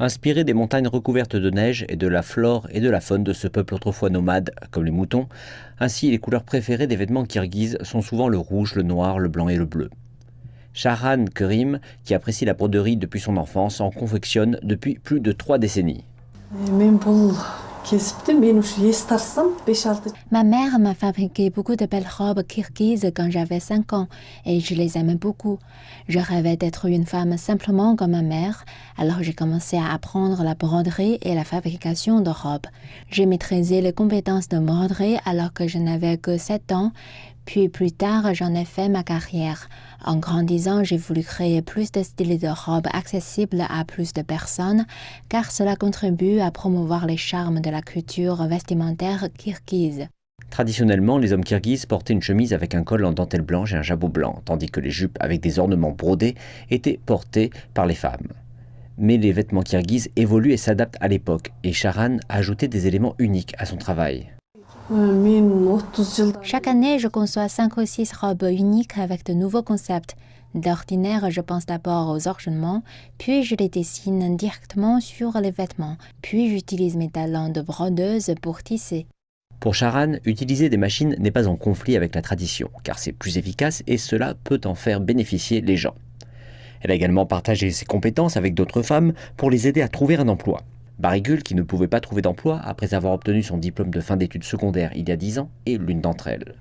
Inspiré des montagnes recouvertes de neige et de la flore et de la faune de ce peuple autrefois nomade, comme les moutons, ainsi les couleurs préférées des vêtements kirghizes sont souvent le rouge, le noir, le blanc et le bleu. Shahran Kerim, qui apprécie la broderie depuis son enfance, en confectionne depuis plus de 3 décennies. Ma mère m'a fabriqué beaucoup de belles robes kirghizes quand j'avais 5 ans et je les aimais beaucoup. Je rêvais d'être une femme simplement comme ma mère, alors j'ai commencé à apprendre la broderie et la fabrication de robes. J'ai maîtrisé les compétences de broderie alors que je n'avais que 7 ans, puis plus tard j'en ai fait ma carrière. En grandissant, j'ai voulu créer plus de styles de robes accessibles à plus de personnes, car cela contribue à promouvoir les charmes de la culture vestimentaire kirghize. Traditionnellement, les hommes kirghizes portaient une chemise avec un col en dentelle blanche et un jabot blanc, tandis que les jupes avec des ornements brodés étaient portées par les femmes. Mais les vêtements kirghizes évoluent et s'adaptent à l'époque, et Shahran a ajouté des éléments uniques à son travail. Chaque année, je conçois 5 ou 6 robes uniques avec de nouveaux concepts. D'ordinaire, je pense d'abord aux ornements, puis je les dessine directement sur les vêtements, puis j'utilise mes talents de brodeuse pour tisser. Pour Shahran, utiliser des machines n'est pas en conflit avec la tradition, car c'est plus efficace et cela peut en faire bénéficier les gens. Elle a également partagé ses compétences avec d'autres femmes pour les aider à trouver un emploi. Barigul, qui ne pouvait pas trouver d'emploi après avoir obtenu son diplôme de fin d'études secondaires il y a 10 ans, est l'une d'entre elles.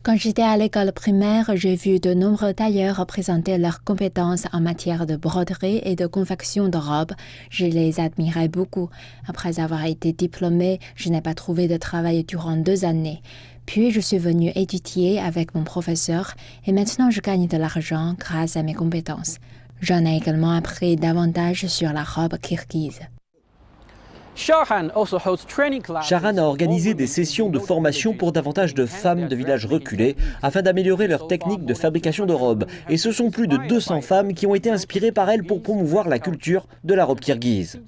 Quand j'étais à l'école primaire, j'ai vu de nombreux tailleurs présenter leurs compétences en matière de broderie et de confection de robes. Je les admirais beaucoup. Après avoir été diplômée, je n'ai pas trouvé de travail durant 2 années. Puis je suis venue étudier avec mon professeur et maintenant je gagne de l'argent grâce à mes compétences. J'en ai également appris davantage sur la robe kirghize. Shahran a organisé des sessions de formation pour davantage de femmes de villages reculés afin d'améliorer leur technique de fabrication de robes. Et ce sont plus de 200 femmes qui ont été inspirées par elle pour promouvoir la culture de la robe kirghize.